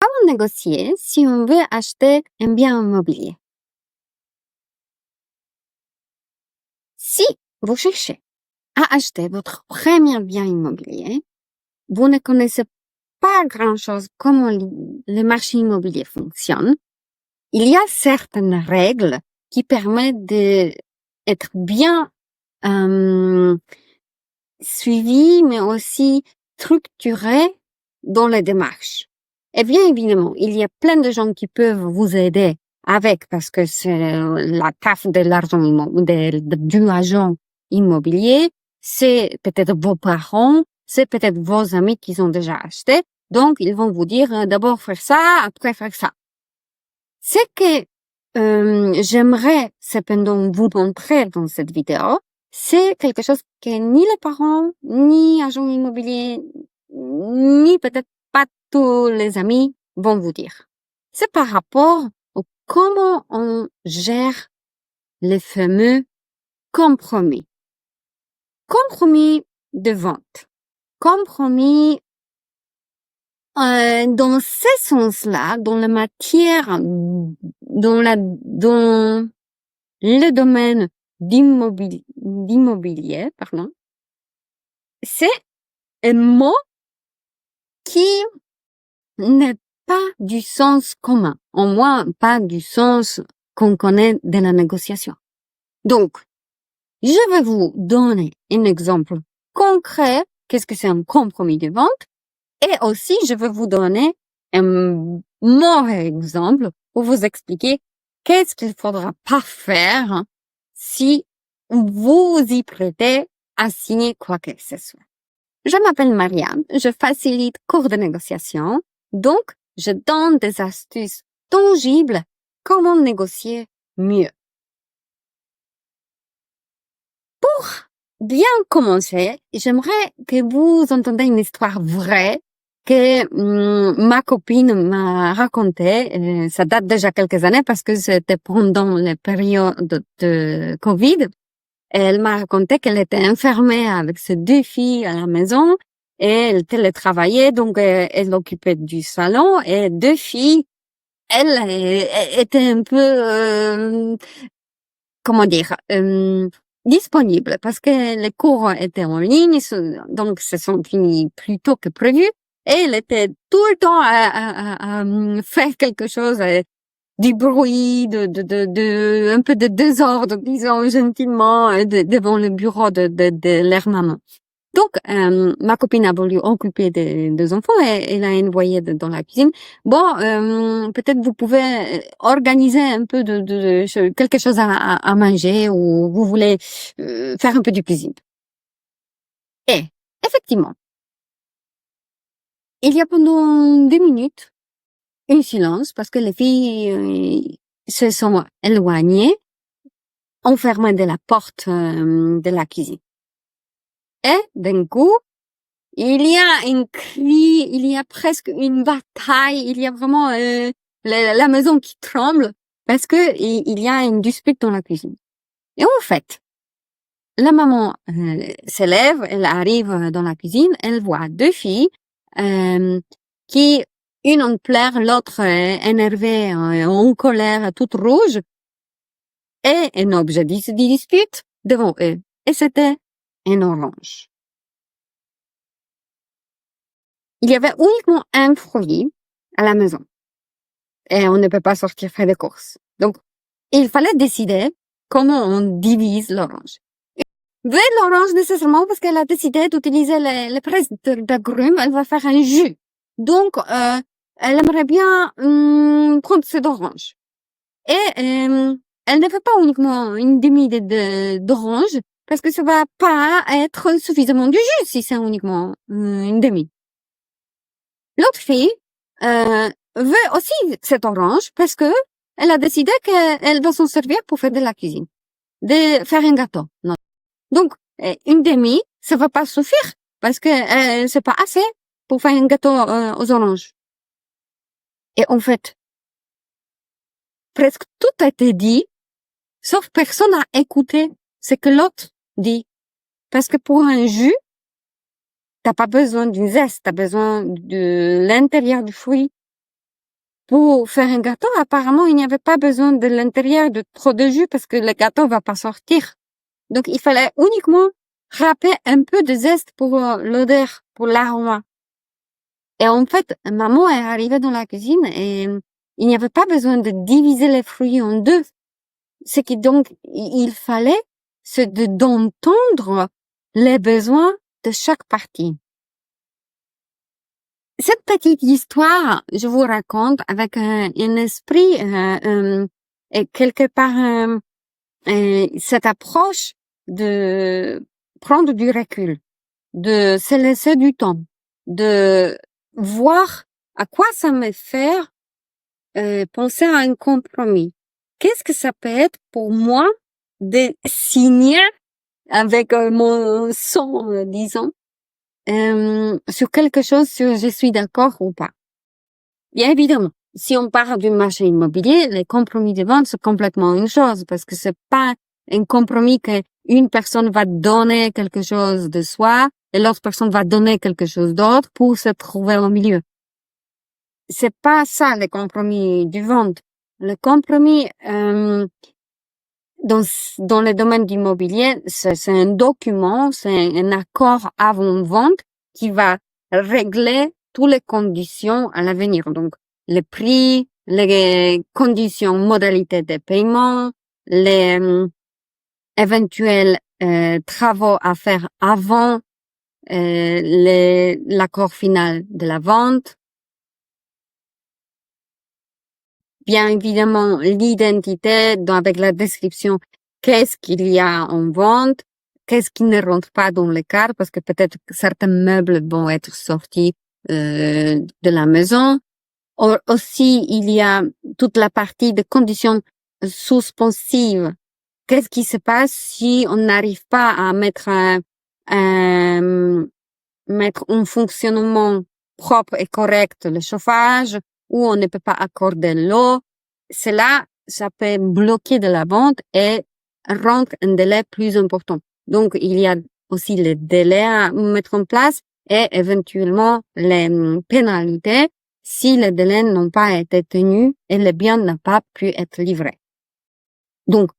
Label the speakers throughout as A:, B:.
A: Comment négocier si on veut acheter un bien immobilier? Si vous cherchez à acheter votre premier bien immobilier, vous ne connaissez pas grand-chose comment le marché immobilier fonctionne. Il y a certaines règles qui permettent d'être bien suivies, mais aussi structurées dans les démarches. Et bien évidemment, il y a plein de gens qui peuvent vous aider avec, parce que c'est la taf de l'argent du agent immobilier, c'est peut-être vos parents, c'est peut-être vos amis qui ont déjà acheté. Donc, ils vont vous dire d'abord faire ça, après faire ça. Ce que j'aimerais cependant vous montrer dans cette vidéo, c'est quelque chose que ni les parents, ni agents immobiliers, ni peut-être pas tous les amis vont vous dire. C'est par rapport au comment on gère les fameux compromis. Compromis de vente. Compromis dans ce sens-là, dans la matière, dans le domaine d'immobilier, pardon, c'est un mot qui n'est pas du sens commun, au moins pas du sens qu'on connaît de la négociation. Donc, je vais vous donner un exemple concret, qu'est-ce que c'est un compromis de vente, et aussi je vais vous donner un mauvais exemple pour vous expliquer qu'est-ce qu'il faudra pas faire si vous y prêtez à signer quoi que ce soit. Je m'appelle Marianne, je facilite cours de négociation, donc je donne des astuces tangibles comment négocier mieux. Pour bien commencer, j'aimerais que vous entendiez une histoire vraie que ma copine m'a racontée. Ça date déjà quelques années parce que c'était pendant la période de Covid. Elle m'a raconté qu'elle était enfermée avec ses deux filles à la maison et elle télétravaillait, donc elle occupait du salon et deux filles, elle était un peu, comment dire, disponible parce que les cours étaient en ligne, donc se sont finis plus tôt que prévu. Et elle était tout le temps à faire quelque chose, du bruit, un peu de désordre, disons gentiment, devant le bureau de leur maman. Donc, ma copine a voulu occuper des enfants et elle a envoyé dans la cuisine. Bon, peut-être vous pouvez organiser un peu quelque chose à manger ou vous voulez faire un peu de cuisine. Et, effectivement, il y a pendant 2 minutes un silence parce que les filles se sont éloignées, enfermées de la porte de la cuisine. Et d'un coup, il y a un cri, il y a presque une bataille, il y a vraiment la maison qui tremble parce que il y a une dispute dans la cuisine. Et en fait, la maman s'élève, elle arrive dans la cuisine, elle voit deux filles qui, une en pleurs, l'autre énervée, en colère, toute rouge, et un objet de dispute devant eux. Et c'était un orange. Il y avait uniquement un fruit à la maison. Et on ne peut pas sortir faire des courses. Donc, il fallait décider comment on divise l'orange. Veut l'orange nécessairement parce qu'elle a décidé d'utiliser les presses d'agrumes, elle va faire un jus. Donc, elle aimerait bien prendre cette orange. Et elle ne fait pas uniquement une demi d'orange parce que ça va pas être suffisamment du jus si c'est uniquement une demi. L'autre fille veut aussi cette orange parce que elle a décidé qu'elle va s'en servir pour faire de la cuisine, de faire un gâteau. Non. Donc, une demi, ça va pas suffire parce que c'est pas assez pour faire un gâteau aux oranges. Et en fait, presque tout a été dit, sauf personne n'a écouté ce que l'autre dit. Parce que pour un jus, t'as pas besoin d'une zeste, t'as besoin de l'intérieur du fruit. Pour faire un gâteau, apparemment, il n'y avait pas besoin de l'intérieur de trop de jus parce que le gâteau va pas sortir. Donc, il fallait uniquement râper un peu de zeste pour l'odeur, pour l'aroma. Et en fait, maman est arrivée dans la cuisine et il n'y avait pas besoin de diviser les fruits en deux. C'est que donc, il fallait d'entendre les besoins de chaque partie. Cette petite histoire, je vous raconte avec un esprit et quelque part cette approche de prendre du recul, de se laisser du temps, de voir à quoi ça me fait penser à un compromis. Qu'est-ce que ça peut être pour moi de signer avec mon sang, disons, sur quelque chose, sur je suis d'accord ou pas. Bien évidemment, si on parle du marché immobilier, les compromis de vente, c'est complètement une chose, parce que c'est pas un compromis que une personne va donner quelque chose de soi et l'autre personne va donner quelque chose d'autre pour se trouver au milieu. C'est pas ça, le compromis de vente. Le compromis, dans le domaine d'immobilier, c'est un document, c'est un accord avant-vente qui va régler toutes les conditions à l'avenir. Donc, le prix, les conditions, modalités de paiement, les éventuels travaux à faire avant l'accord final de la vente. Bien évidemment, l'identité avec la description, qu'est-ce qu'il y a en vente, qu'est-ce qui ne rentre pas dans le cadre, parce que peut-être que certains meubles vont être sortis de la maison. Aussi, il y a toute la partie de conditions suspensives. Qu'est-ce qui se passe si on n'arrive pas à mettre en fonctionnement propre et correct le chauffage, ou on ne peut pas accorder l'eau. Cela, ça peut bloquer de la vente et rendre un délai plus important. Donc, il y a aussi les délais à mettre en place et éventuellement les pénalités si les délais n'ont pas été tenus et le bien n'a pas pu être livré. Donc,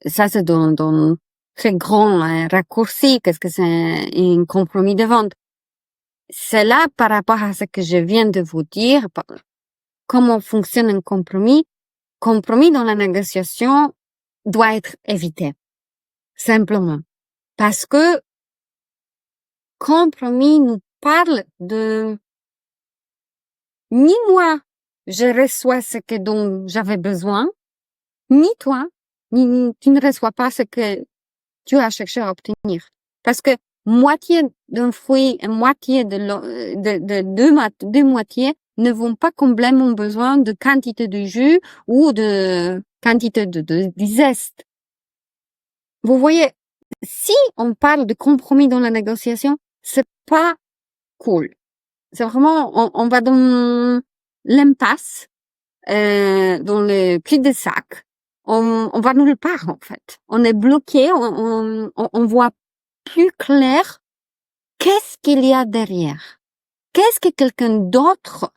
A: ça c'est dans très grand raccourci, qu'est-ce que c'est un compromis de vente. C'est là par rapport à ce que je viens de vous dire, comment fonctionne un compromis. Compromis dans la négociation doit être évité. Simplement. Parce que compromis nous parle de ni moi, je reçois ce dont j'avais besoin, ni toi, ni tu ne reçois pas ce que tu as cherché à obtenir. Parce que moitié d'un fruit et moitié deux moitiés ne vont pas combler mon besoin de quantité de jus ou de quantité de zeste. Vous voyez, si on parle de compromis dans la négociation, c'est pas cool. C'est vraiment, on va dans l'impasse, dans le cul-de-sac. On va nulle part, en fait. On est bloqué, on voit plus clair qu'est-ce qu'il y a derrière. Qu'est-ce que quelqu'un d'autre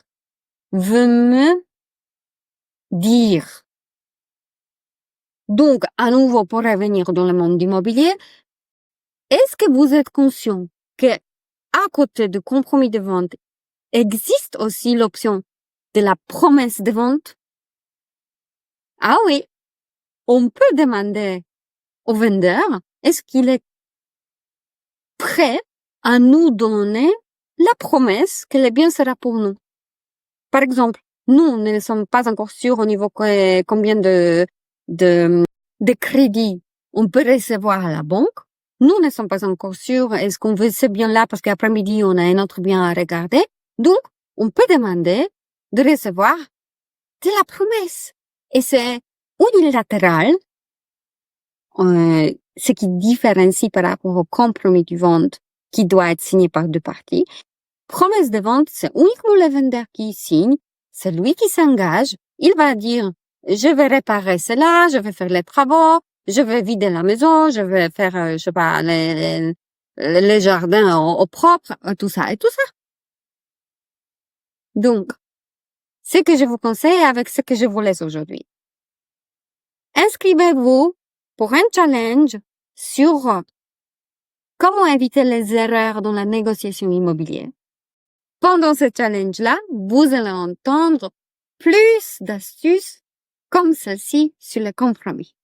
A: veut me dire. Donc, à nouveau, pour revenir dans le monde immobilier, est-ce que vous êtes conscient que, à côté du compromis de vente, existe aussi l'option de la promesse de vente? Ah oui, on peut demander au vendeur, est-ce qu'il est prêt à nous donner la promesse que le bien sera pour nous? Par exemple, nous ne sommes pas encore sûrs au niveau combien de crédits on peut recevoir à la banque. Nous ne sommes pas encore sûrs est-ce qu'on veut ce bien-là parce qu'après-midi on a un autre bien à regarder. Donc, on peut demander de recevoir de la promesse. Et c'est unilatéral, ce qui différencie par rapport au compromis de vente qui doit être signé par deux parties. Promesse de vente, c'est uniquement le vendeur qui signe, c'est lui qui s'engage. Il va dire, je vais réparer cela, je vais faire les travaux, je vais vider la maison, je vais faire, je sais pas, les jardins au propre, tout ça et tout ça. Donc, ce que je vous conseille avec ce que je vous laisse aujourd'hui. Inscrivez-vous pour un challenge sur comment éviter les erreurs dans la négociation immobilière. Pendant ce challenge-là, vous allez entendre plus d'astuces comme celle-ci sur le compromis.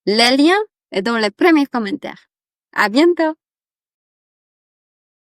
A: Le lien est dans les premiers commentaires. À bientôt!